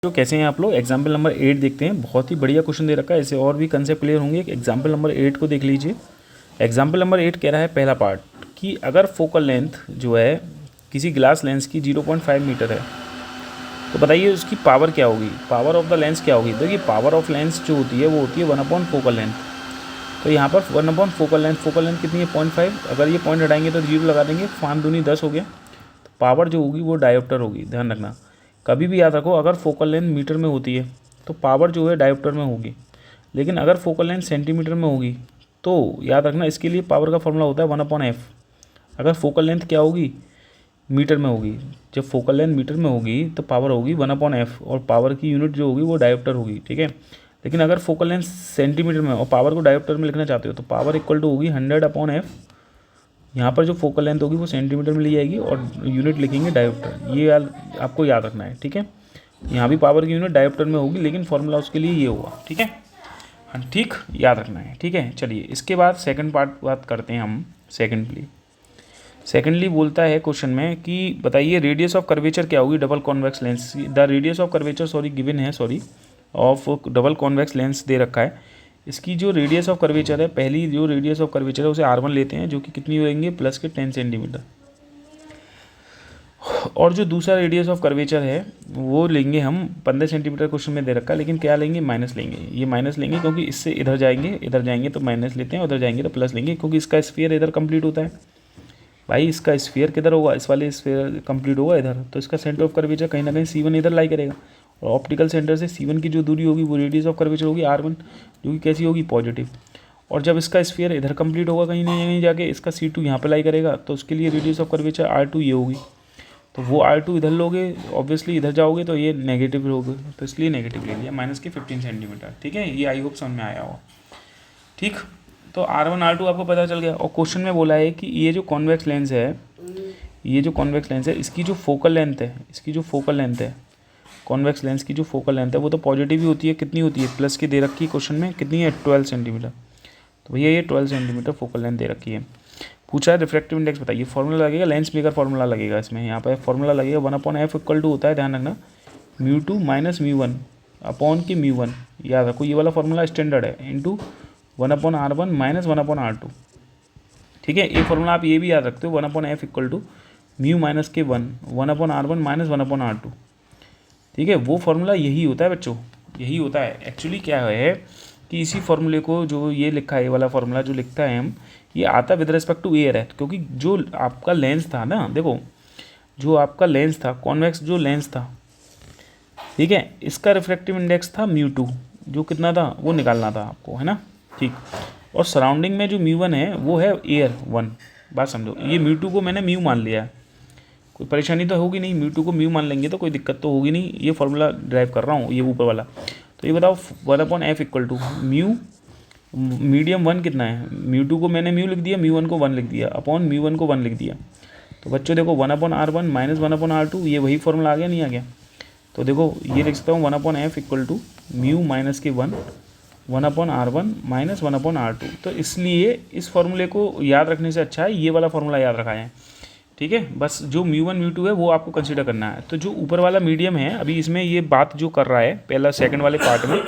तो कैसे हैं आप लोग। एग्जाम्पल नंबर 8 देखते हैं। बहुत ही बढ़िया क्वेश्चन दे रखा है, इससे और भी कंसेप्ट क्लियर होंगे। एग्जाम्पल नंबर 8 को देख लीजिए। एग्जाम्पल नंबर 8 कह रहा है पहला पार्ट कि अगर फोकल लेंथ जो है किसी ग्लास लेंस की 0.5 मीटर है तो बताइए उसकी पावर क्या होगी, पावर ऑफ द लेंस क्या होगी। देखिए पावर ऑफ लेंस जो होती है वो होती है 1 फोकल लेंथ। तो यहाँ पर 1 फोकल लेंथ कितनी है 0.5। अगर ये पॉइंट हटाएंगे तो 0 लगा देंगे, 5 दूनी 10 हो गया। तो पावर जो होगी वो डायोप्टर होगी। ध्यान रखना, कभी भी याद रखो, अगर फोकल लेंथ मीटर में होती है तो पावर जो है डायोप्टर में होगी, लेकिन अगर फोकल लेंथ सेंटीमीटर में होगी तो याद रखना इसके लिए पावर का फॉर्मूला होता है 1/f। अगर फोकल लेंथ क्या होगी मीटर में होगी, जब फोकल लेंथ मीटर में होगी तो पावर होगी 1/f और पावर की यूनिट जो होगी वो डायोप्टर होगी, ठीक है। लेकिन अगर फोकल लेंथ सेंटीमीटर में और पावर को डायोप्टर में लिखना चाहते हो तो पावर इक्वल टू होगी 100/f। यहाँ पर जो फोकल लेंथ होगी वो सेंटीमीटर में ली जाएगी और यूनिट लिखेंगे डायोप्टर। ये आपको याद रखना है, ठीक है। यहाँ भी पावर की यूनिट डायोप्टर में होगी, लेकिन फॉर्मूला उसके लिए ये होगा, ठीक है। हाँ ठीक, याद रखना है, ठीक है। चलिए इसके बाद सेकंड पार्ट बात करते हैं हम। सेकेंडली बोलता है क्वेश्चन में कि बताइए रेडियस ऑफ कर्वेचर क्या होगी double convex lens. The radius of curvature given है ऑफ डबल कॉन्वेक्स लेंस दे रखा है। इसकी जो रेडियस ऑफ कर्वेचर है, पहली जो रेडियस ऑफ कर्वेचर है उसे R1 लेते हैं, जो कि कितनी होंगे प्लस के 10 सेंटीमीटर। और जो दूसरा रेडियस ऑफ कर्वेचर है वो लेंगे हम 15 सेंटीमीटर, क्वेश्चन में दे रखा है, लेकिन क्या लेंगे माइनस लेंगे। ये माइनस लेंगे क्योंकि इससे इधर जाएंगे तो माइनस लेते हैं, उधर जाएंगे तो प्लस लेंगे, क्योंकि इसका स्फीयर इधर कंप्लीट होता है। भाई इसका स्फीयर किधर होगा, इस वाले स्फीयर कंप्लीट होगा इधर, तो इसका सेंटर ऑफ कर्वेचर कहीं ना कहीं C1 इधर लाई करेगा। और ऑप्टिकल सेंटर से C1 की जो दूरी होगी वो रेडियस ऑफ कर्वेचर होगी R1, जो कि कैसी होगी पॉजिटिव। और जब इसका स्फीयर इधर कंप्लीट होगा कहीं ना कहीं जाके, इसका C2 यहाँ पे लाई करेगा, तो उसके लिए रेडियस ऑफ कर्वेचर R2 ये होगी। तो वो R2 इधर लोगे, ऑब्वियसली इधर जाओगे तो ये नेगेटिव होगे, तो इसलिए नेगेटिव ले लिया माइनस के 15 सेंटीमीटर, ठीक है। ये आई होप समझ में आया हो, ठीक। तो R1 R2 आपको पता चल गया। और क्वेश्चन में बोला है कि ये जो कॉन्वेक्स लेंस है, इसकी जो फोकल लेंथ है, कॉन्वेक्स लेंस की जो फोकल लेंथ है वो तो पॉजिटिव ही होती है। कितनी होती है प्लस की दे रखी है क्वेश्चन में, कितनी है 12 सेंटीमीटर। तो भैया ये 12 सेंटीमीटर फोकल लेंथ दे रखी है। पूछा है रिफ्रैक्टिव इंडेक्स बताइए। फॉर्मूला लगेगा, लेंस मेकर फॉर्मूला लगेगा इसमें। यहाँ पर फॉर्मूला लगेगा 1/f इक्वल टू होता है, ध्यान रखना, μ2 माइनस μ1 अपॉन की μ1। याद रखो ये वाला फॉर्मूला स्टैंडर्ड है, इंटू 1/r1 माइनस 1/r2, ठीक है। ये फॉर्मूला आप ये भी याद रखते हो 1/f इक्वल टू μ माइनस के 1/r1 माइनस 1/r2, ठीक है। वो फार्मूला यही होता है बच्चों, यही होता है। एक्चुअली क्या है कि इसी फार्मूले को जो ये लिखा है, ये वाला फार्मूला जो लिखता है हम, ये आता विद रिस्पेक्ट टू एयर है। क्योंकि जो आपका लेंस था ना, देखो जो आपका लेंस था, कॉन्वेक्स जो लेंस था, ठीक है, इसका रिफ्रैक्टिव इंडेक्स था μ2, जो कितना था वो निकालना था आपको, है ना, ठीक। और सराउंडिंग में जो μ1 है वो है एयर 1। बात समझो, ये μ2 को मैंने म्यू मान लिया है, कोई परेशानी तो होगी नहीं। μ2 को म्यू मान लेंगे तो कोई दिक्कत तो होगी नहीं। ये फार्मूला ड्राइव कर रहा हूँ, ये ऊपर वाला। तो ये बताओ 1/f equal to mu, medium 1 कितना है, μ2 को मैंने म्यू लिख दिया, μ1 को 1 लिख दिया, अपॉन μ1 को 1 लिख दिया। तो बच्चों देखो 1/r1 माइनस 1/r2, ये वही फार्मूला आ गया, नहीं आ गया। तो देखो ये लिख सकता हूँ 1/f equal to mu minus के 1/r1 माइनस 1/r2। तो इसलिए इस फार्मूले को याद रखने से अच्छा है ये वाला फार्मूला याद रखा है, ठीक है। बस जो μ1 μ2 है वो आपको कंसीडर करना है। तो जो ऊपर वाला मीडियम है, अभी इसमें ये बात जो कर रहा है पहला सेकंड वाले पार्ट में,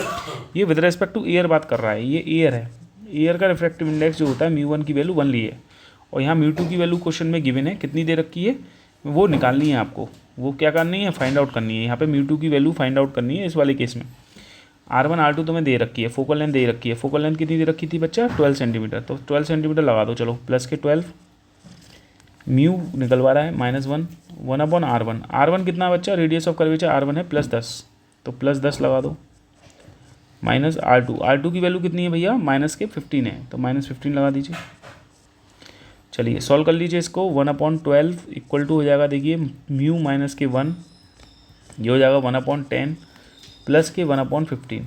ये विद रिस्पेक्ट टू एयर बात कर रहा है। ये एयर है, एयर का रिफ्रैक्टिव इंडेक्स जो होता है μ1 की वैल्यू 1 ली है, और यहाँ μ2 की वैल्यू क्वेश्चन में गिवन है, कितनी दे रखी है वो निकालनी है आपको। वो क्या करनी है, फाइंड आउट करनी है। यहाँ पे μ2 की वैल्यू फाइंड आउट करनी है इस वाले केस में। R1 R2 तुम्हें दे रखी है, फोकल लेंथ दे रखी है। फोकल लेंथ कितनी दे रखी थी बच्चा 12 सेंटीमीटर, तो 12 सेंटीमीटर लगा दो, चलो प्लस के 12, म्यू निकलवा रहा है माइनस 1/r1। R1 कितना बच्चा, रेडियस ऑफ कर्वेचर R1 है प्लस 10, तो प्लस 10 लगा दो, माइनस R2 की वैल्यू कितनी है भैया माइनस के 15 है, तो माइनस 15 लगा दीजिए। चलिए सॉल्व कर लीजिए इसको। 1/12 इक्वल टू हो जाएगा, देखिए म्यू माइनस के 1, ये हो जाएगा 1/10 प्लस के 1/15।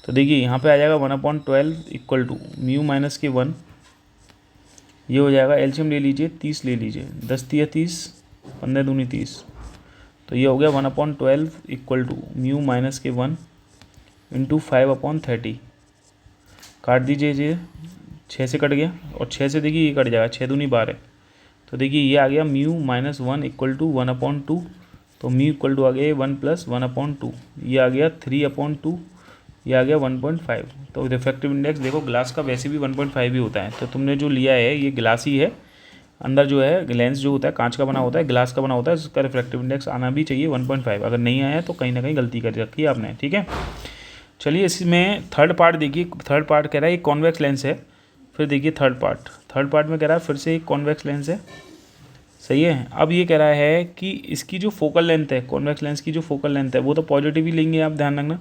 तो देखिए यहाँ पे आ जाएगा 1/12 इक्वल टू म्यू माइनस के 1, ये हो जाएगा, एलसीएम ले लीजिए 30 ले लीजिए, 10 तिया 30, 15 दूनी 30, तो ये हो गया 1/12 इक्वल टू म्यू माइनस के 1 इंटू 5/30। काट दीजिए, ये 6 से कट गया, और 6 से देखिए ये कट जाएगा, 6 दूनी 12। तो देखिए ये आ गया म्यू माइनस 1 इक्वल टू 1/2 तो म्यू इक्वल टू आ गया 1+1/2, ये आ गया 3/2, ये आ गया 1.5। तो रिफ्रैक्टिव इंडेक्स देखो ग्लास का वैसे भी 1.5 ही होता है, तो तुमने जो लिया है ये ग्लास ही है, अंदर जो है लेंस जो होता है कांच का बना होता है, ग्लास का बना होता है, इसका रिफ्रैक्टिव इंडेक्स आना भी चाहिए 1.5। अगर नहीं आया तो कहीं ना कहीं गलती कर रखी है आपने, ठीक है। चलिए इसमें थर्ड पार्ट देखिए, थर्ड पार्ट कह रहा है एक कॉन्वेक्स लेंस है। फिर देखिए थर्ड पार्ट में कह रहा है फिर से एक कॉन्वेक्स लेंस है, सही है। अब ये कह रहा है कि इसकी जो फोकल लेंथ है, कॉन्वेक्स लेंस की जो फोकल लेंथ है वो तो पॉजिटिव ही लेंगे आप, ध्यान रखना,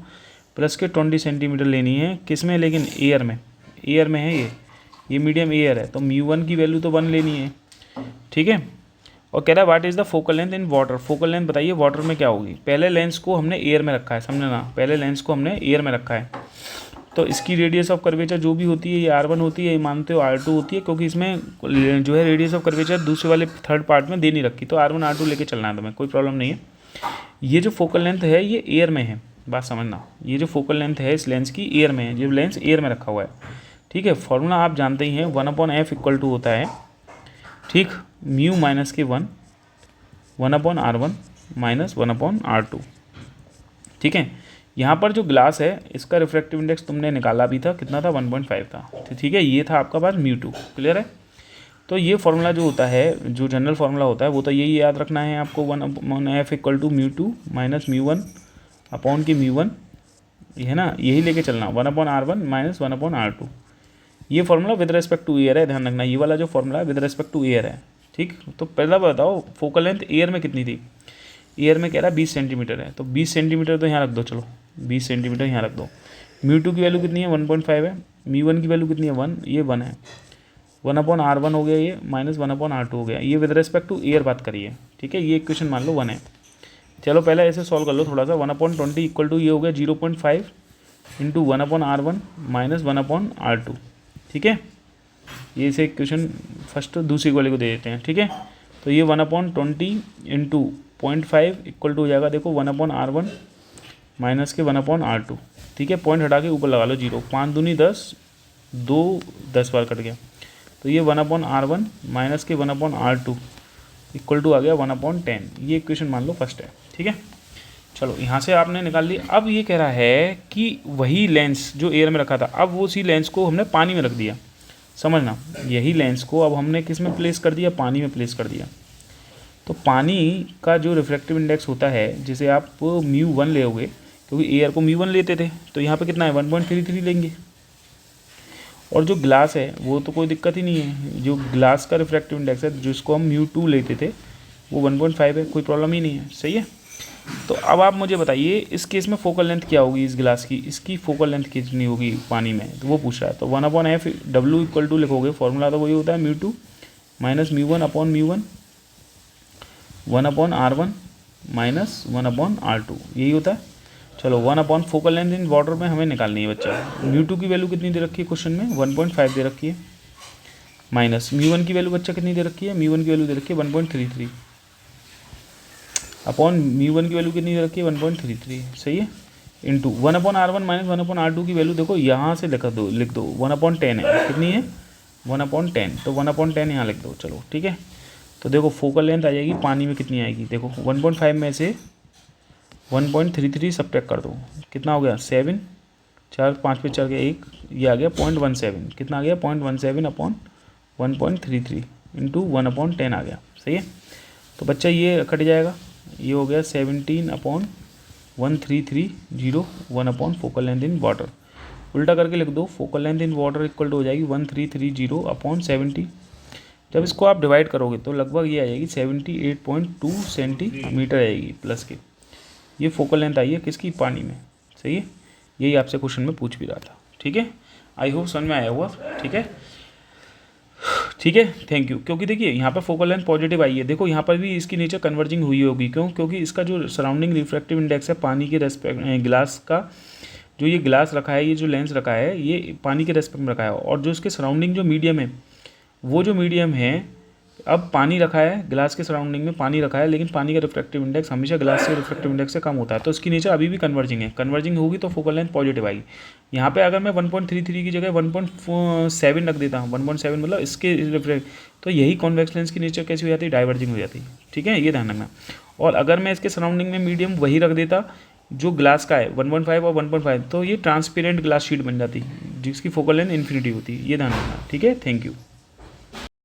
प्लस के 20 सेंटीमीटर लेनी है। किस में, लेकिन एयर में, एयर में है ये मीडियम एयर है, तो μ1 की वैल्यू तो 1 लेनी है, ठीक है। और कह रहा है what is the focal length in water, focal length बताइए वाटर में क्या होगी। पहले लेंस को हमने एयर में रखा है, समझना, पहले लेंस को हमने एयर में रखा है, तो इसकी रेडियस ऑफ कर्वेचर जो भी होती है ये R1 होती है, ये मानते हो R2 होती है, क्योंकि इसमें जो है रेडियस ऑफ कर्वेचर दूसरे वाले थर्ड पार्ट में दे नहीं रखी, तो R1 R2 लेके चलना है तुम्हें, कोई प्रॉब्लम नहीं है। ये जो फोकल लेंथ है ये एयर में है, बात समझना, ये जो फोकल लेंथ है इस लेंस की एयर में है, जो लेंस एयर में रखा हुआ है, ठीक है। फॉर्मूला आप जानते ही हैं, 1/f इक्वल टू होता है, ठीक, म्यू माइनस के 1/R1 माइनस 1/R2, ठीक है। यहाँ पर जो ग्लास है इसका रिफ्रैक्टिव इंडेक्स तुमने निकाला भी था, कितना था, 1.5 था, ठीक है। ये था आपका पास μ2, क्लियर है। तो ये फार्मूला जो होता है, जो जनरल फार्मूला होता है वो तो यही याद रखना है आपको, 1/f equal to μ2 minus μ1 upon की μ1, ये है ना, यही लेके चलना, 1/R1 माइनस 1/R2। ये formula with respect to air है, ध्यान रखना, ये वाला जो फार्मूला है विद रेस्पेक्ट टू एयर है, ठीक। तो पहला बताओ फोकल लेंथ एयर में कितनी थी, एयर में कह रहा है 20 सेंटीमीटर है, तो 20 सेंटीमीटर तो यहाँ रख दो, चलो 20 सेंटीमीटर यहाँ रख दो। μ2 की वैल्यू कितनी है, 1.5 है, μ1 की वैल्यू कितनी है, 1, ये 1 है, 1/R1 हो गया ये, माइनस 1/R2 हो गया, ये विद रेस्पेक्ट टू एयर बात करिए, ठीक है। ये इक्वेशन मान लो 1 है। चलो पहले ऐसे सॉल्व कर लो थोड़ा सा, 1/20 इक्वल टू ये हो गया 0.5 इंटू 1/R1 माइनस 1/R2, ठीक है। ये इसे इक्वेशन फर्स्ट दूसरी वाले को दे देते हैं, ठीक है। तो ये 1/20 इंटू 0.5 इक्वल टू हो जाएगा, देखो 1/R1 माइनस के 1/R2, ठीक है। पॉइंट हटा के ऊपर लगा लो 0, 5 दूनी 10, 2 10 बार कट गया, तो ये 1/R1 माइनस के 1/R2 इक्वल टू आ गया 1/10, ये इक्वेशन मान लो फर्स्ट है, ठीक है। चलो यहाँ से आपने निकाल ली। अब ये कह रहा है कि वही लेंस जो एयर में रखा था, अब वो उसी लेंस को हमने पानी में रख दिया, समझना, यही लेंस को अब हमने किस में प्लेस कर दिया, पानी में प्लेस कर दिया। तो पानी का जो रिफ्रैक्टिव इंडेक्स होता है, जिसे आप μ1 लेओगे, क्योंकि एयर को μ1 लेते थे, तो यहाँ पे कितना है 1.33 लेंगे। और जो ग्लास है वो तो कोई दिक्कत ही नहीं है, जो ग्लास का रिफ्रैक्टिव इंडेक्स है जिसको हम μ2 लेते थे वो 1.5 है, कोई प्रॉब्लम ही नहीं है, सही है। तो अब आप मुझे बताइए इस केस में फोकल लेंथ क्या होगी इस गिलास की, इसकी फोकल लेंथ कितनी होगी पानी में, तो वो पूछ रहा है। तो 1/f W इक्वल टू लिखोगे, फॉर्मूला तो वही होता है μ2 minus μ1 upon μ1, 1/R1 minus 1/R2, यही होता है। चलो 1 फोकल लेंथ इन वाटर में हमें निकालनी है बच्चा। μ2 की वैल्यू कितनी दे रखी है क्वेश्चन में, 1.5 दे रखी है, माइनस μ1 की वैल्यू बच्चा कितनी दे रखी है, μ1 की वैल्यू दे रखी है 1.33 अपॉन μ1 की वैल्यू कितनी दे रखी है 1.33, सही है, इंटू 1/R1 माइनस 1/R2 की वैल्यू देखो यहाँ से लिख दो 1/10 है, कितनी है 1/10, तो 1/10 यहाँ लिख दो, चलो ठीक है। तो देखो फोकल लेंथ आ जाएगी पानी में कितनी आएगी, देखो 1.5 में से 1.33 सब्ट्रैक्ट कर दो, कितना हो गया 7, 4 5 पे 4 गया 1, ये आ गया 0.17, कितना आ गया 0.17 अपॉन 1.33 इंटू 1/10 आ गया, सही है। तो बच्चा ये कट जाएगा, ये हो गया 17 upon 1330 1 focal length in water, उल्टा करके लिख दो, focal length in water equal to हो जाएगी 1330 अपॉन 70। जब इसको आप डिवाइड करोगे तो लगभग ये आ जाएगी 78.2 सेंटीमीटर आएगी प्लस के, ये फोकल लेंथ आई है किसकी, पानी में, सही है। यही आपसे क्वेश्चन में पूछ भी रहा था, ठीक है। आई होप समझ में आया हुआ, ठीक है, ठीक है, थैंक यू। क्योंकि देखिए यहाँ पर फोकल लेंथ पॉजिटिव आई है, देखो यहाँ पर भी इसकी नेचर कन्वर्जिंग हुई होगी, क्यों, क्योंकि इसका जो सराउंडिंग रिफ्रैक्टिव इंडेक्स है पानी के रेस्पेक्ट, ग्लास का जो ये ग्लास रखा है, ये जो लेंस रखा है ये पानी के रेस्पेक्ट में रखा है, और जो इसके सराउंडिंग जो मीडियम है, वो जो मीडियम है, अब पानी रखा है ग्लास के सराउंडिंग में, पानी रखा है, लेकिन पानी का रिफ्रैक्टिव इंडेक्स हमेशा ग्लास के रिफ्रैक्टिव इंडेक्स से कम होता है, तो इसकी नेचर अभी भी कन्वर्जिंग है, कन्वर्जिंग होगी तो फोकल लेंथ पॉजिटिव आएगी। यहाँ पे अगर मैं 1.33 की जगह 1.7 रख देता हूँ, 1.7 मतलब इसके रिफ्रैक्ट, तो यही कॉन्वेक्स लेंस की नेचर कैसी हो जाती है, डाइवर्जिंग हो जाती है, ठीक है, ये ध्यान रखना। और अगर मैं इसके सराउंडिंग में मीडियम वही रख देता जो ग्लास का है 1.5 और 1.5, तो ये ट्रांसपेरेंट ग्लास शीट बन जाती जिसकी फोकल लेंथ इन्फिनिटी होती है। ये ध्यान रखना, ठीक है। Thank you.